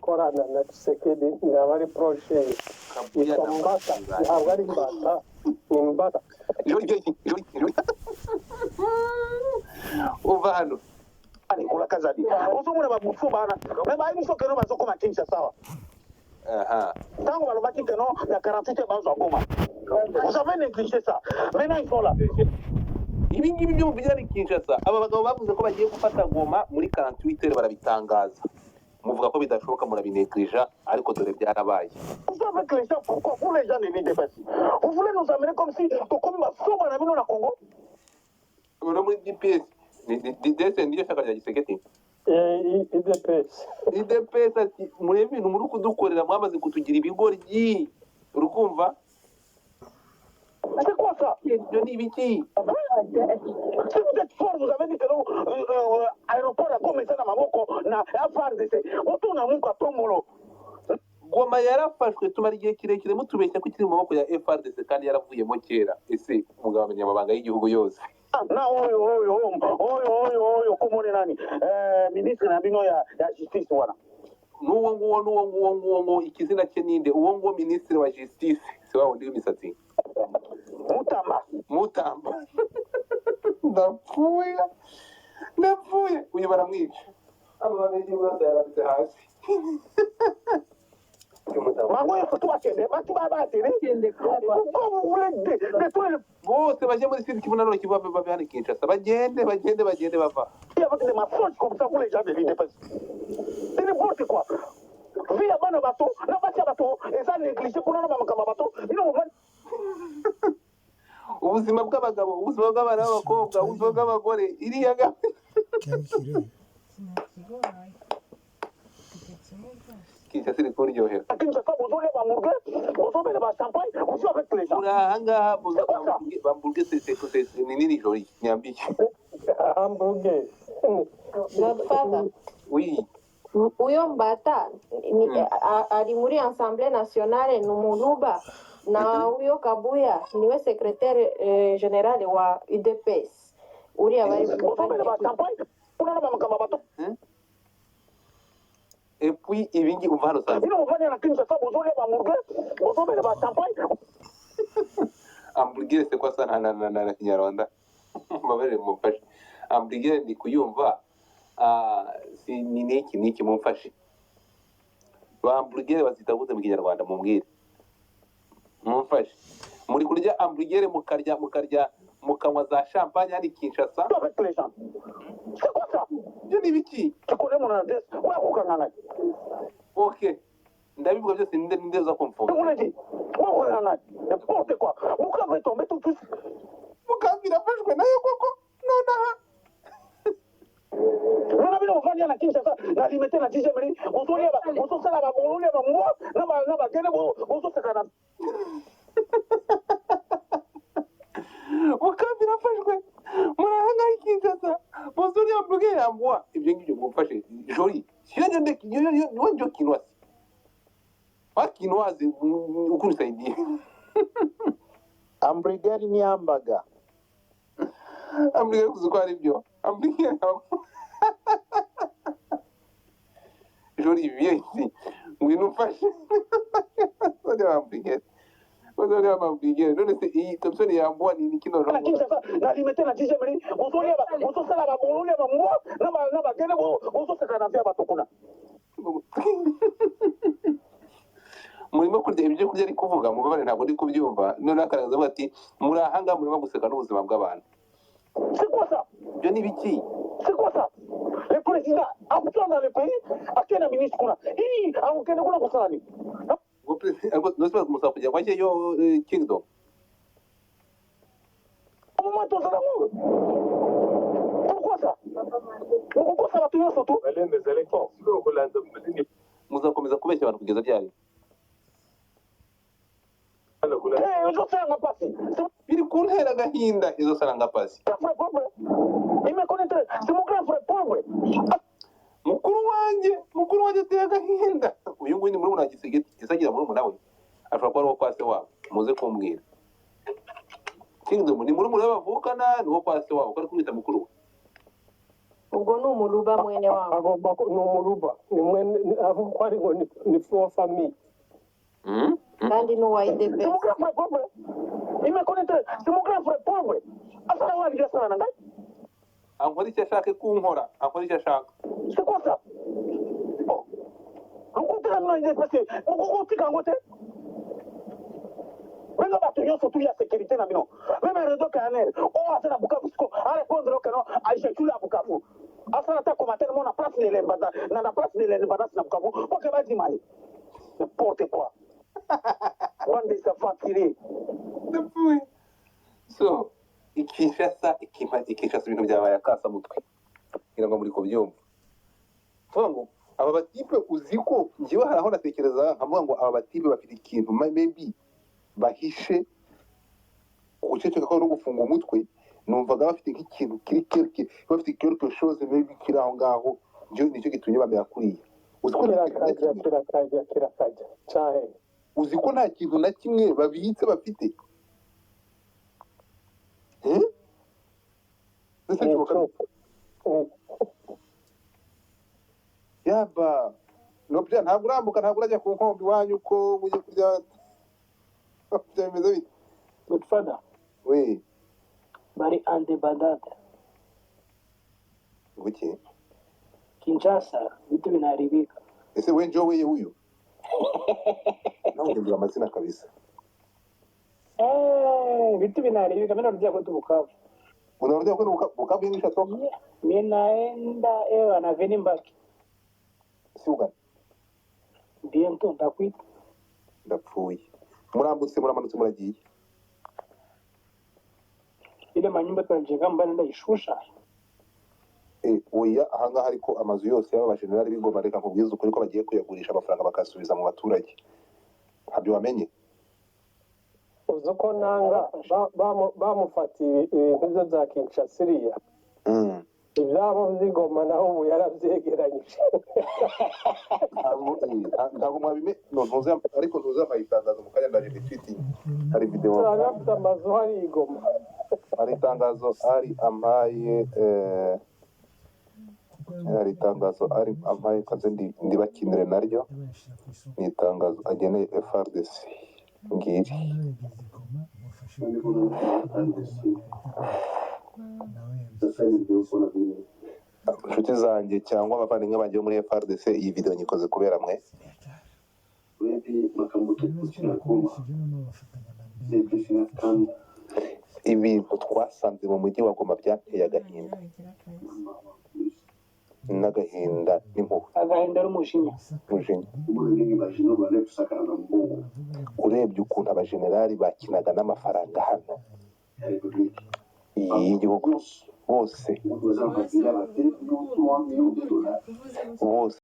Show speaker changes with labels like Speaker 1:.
Speaker 1: gukorana na Tshisekedi n'abari projet isombata ntabwo ari imbata ni imbata
Speaker 2: uva hano
Speaker 3: urakazadi uzumura bagufubana babaye musokero bazokoma kinshasa sawa tango balobaki que non ya 48 bazwa goma vous avez négligé ça maintenant ils sont là
Speaker 2: ibi ngibi byo mu byari Kinshasa aba bagabo bavuze ko bagiye gufata Goma muri 48 barabitangaza muvuga ko bidashoboka murabinegrija ariko dore byarabaye
Speaker 3: avec les gens pourquoi vous les gens ne l'idée pas vous voulez nous amener comme si comme basoma na bino na Congo
Speaker 2: no muri DPS ni dese ndiyo shaka rya Gisekedi IDPS ati muri ibintu muri kudukorera mwamaze kutugira ibigoryi urukumva
Speaker 3: c'est quoi ça
Speaker 2: ibyo ni ibiki
Speaker 3: si vous êtes fort vous avez dit que aéroport a commencé na maboko na FARDC mutuna mungu atomolo
Speaker 2: Goma yarafashwe tumara igihe kirekire mutubeshya ko kiri mu maboko ya FARDC kandi yaravuyemo kera ese umugabo amanyamabanga y'igihugu yose
Speaker 3: na oyo kumone nani ministre na bino ya justice wana
Speaker 2: nuwo nguwo ikizina cye ninde uwo nguwo ministre wa justice se wa wundi w'imisatsi Mutamba ndapfuye uyu baramwica abo babiri bose yarabise hasi
Speaker 3: mango yo foto bakende batu babatire
Speaker 2: bose baje muri Sud Kivu nano kiva bava hano Kinshasa bagende bava
Speaker 3: avec des mensonges comme ça pour les gens de l'IDPS c'est n'importe quoi via bana bato na bato eza négligé kuna na makamba bato ino
Speaker 2: ubuzima bw'abagabo ubuzima bw'abana b'abakobwa ubuzima bw'abagore iriya Kinshasa iri kuryohera ahangaha bamburge sese ni nini jori nyambike
Speaker 1: hamburger
Speaker 4: Godfather.
Speaker 2: oui
Speaker 4: Uyo Mbata ari muri Assemblée nationale n'umuluba na uyo Kabuya niwe secrétaire général wa UDPS uri abari
Speaker 2: et puis ibingi umva hano sasa hamburger c'est quoi ça na Kinyarwanda mbabere mumfashe hamburger ndi kuyumva si ni niki mumfashe hamburger bazita gute mu Kinyarwanda mumbwire mumfashe muri kurya hamburger mukarya mukanywa za champagne hadi Kinshasa byo ni biki okay ndabivuga byose ninde uza kumfunga mukambira afashwe nayo koko nonaha
Speaker 3: nona bino mufanya na Kinshasa na limete na tijemeli usosala babulule bamwa na bagene usosakana
Speaker 2: mukambira afashwe murahanga Kinshasa bozuri ambuge yambwa ibyo ngibyo mufashe jori siyo ndeke yo njo kinwasi wakinwazi ukunisaidia
Speaker 5: hamburger ni hamburger
Speaker 2: hamburger kuzukwa ibyo hamburger jori viesi ngwino ufashe ndio hamburger ndio hamburger ndio se hii Thompson yambwa ni kino
Speaker 3: na Kinshasa na limete na tijemeli usosala babulule bamwa na bagene usosakana vya batokuna
Speaker 2: murimo kurya ibyo kurya ari kuvuga mubabare ntabwo ndi kubyumva none akarangiza bati murahanga murimo guseka n'ubuzima bw'abantu
Speaker 3: c'est quoi ça
Speaker 2: byo ni biki
Speaker 3: c'est quoi ça le président abutoa dans le pays akena ministre kuna hii akena kuna kusani
Speaker 2: ngo president nose kumusa kujya kwa yo kingdom
Speaker 3: moment on s'en pourquoi ça pourquoi ça va tenir surtout
Speaker 2: muzakomeza kubeshya abantu kugeza ryari
Speaker 3: je sais nga pasi
Speaker 2: biri kuntera agahinda izo saranga pasi
Speaker 3: il me connaît très c'est mon grand frère pauvre
Speaker 2: mukuru wanjye ateye agahinda uyu nguyu ni muri muna Gisegeti gisagira muri muna we ashobora kuba ari uwo kwase wabo muze kumbwira kingdom ni muri muna bavukana ni uwo kwase wabo ko ari kumwita mukuru we
Speaker 4: ubwo ni umuluba mwene wabo
Speaker 1: agomba ni umuruba ni mwene avuga ko ari ngo ni for famille
Speaker 4: kandi n'uwa IDP
Speaker 3: C'est mon grand frère pauvre. Il me connaît, c'est mon grand frère pauvre. Afin d'avoir déjà ça, Nangai.
Speaker 2: ankora icyo ashaka kunkora ankora icyo ashaka
Speaker 3: C'est quoi ça? Oh. On compte la noix, il est passé. On compte quand on compte. Même la bataille, surtout, il y a sécurité. Même un réseau canal. Oh, c'est la Bukavu. À répondre au canon, à échouer la Bukavu. À ça, l'attaque comme tellement la place de l'Embada. Dans la place de l'Embada, c'est la Bukavu. Pour que va dire, Maï. N'importe quoi. Bande de fatigués.
Speaker 2: ndapfuye so Kinshasa ibintu byabaye akasamutwe ngira ngo muri kubyumva vuga ngo aba batipe uzi ko njyewe hari aho natekereza nkavuga ngo aba batipe bafite ikintu maybe bahishe guceceka ko no gufunga umutwe numvaga bafite nk'ikintu kiri bafite quelque chose maybe kiri aho ngaho njyewe nicyo gitumye bamera kuriya uzi ko
Speaker 1: kirakajya cyane
Speaker 2: uzi ko nta kintu na kimwe babitse bafite yaba nobya ntabwo urambuka ntabwo urajya ku nkombe iwanyu uko ujye kurya bimeze bite
Speaker 5: Godfather,
Speaker 2: we
Speaker 5: bari andebadade
Speaker 2: buke
Speaker 5: Kinshasa vitu vinaharibika.
Speaker 2: ese we njo weye huyo nawe ndira amazina kabisa
Speaker 5: Vitu vinaharibika. Mimi narudia kwetu Bukavu.
Speaker 2: unarudia kwenda Bukavu nisha toka
Speaker 5: Mimi naenda na veni mbaki.
Speaker 2: si ugana
Speaker 5: Bientôt ndakwita.
Speaker 2: ndapfuye murambutse muramanutse muragiye
Speaker 5: Ile manyumba tunajenga mbana ndayishusha.
Speaker 2: oya ahangaha ariko amazu yose y'aba bajenerali b'ingoma reka nkubwize ukuri ko bagiye kuyagurisha amafaranga bakasubiza mu baturage ntabyo wamenye
Speaker 1: uzi ko nanga bamufatiye ibintu bye bya kinshasiriya ibyabo by'ingoma naho ubu yarabyegeranyije
Speaker 2: ntabwo mwabime ariko ntuzambaye itangazo mu kanya ndaje bitwiti hari video
Speaker 1: bafite amazu hari igoma
Speaker 2: hari itangazo ari amaye hari itangazo ari amaye kaze ndibakinire naryo ni itangazo ageneye FRDC ngiri inshuti zanjye cyangwa abavandimwe banjye bo muri FRDC iyi video nyikoze kubera mwe ibintu twasanze mu mujyi wa Goma byateye agahinda n'agahinda n'impuhwe
Speaker 5: Agahinda n'umujinya.
Speaker 2: urebye ukuntu abajenerali bakinaga n'amafaranga hano y'igihugu bose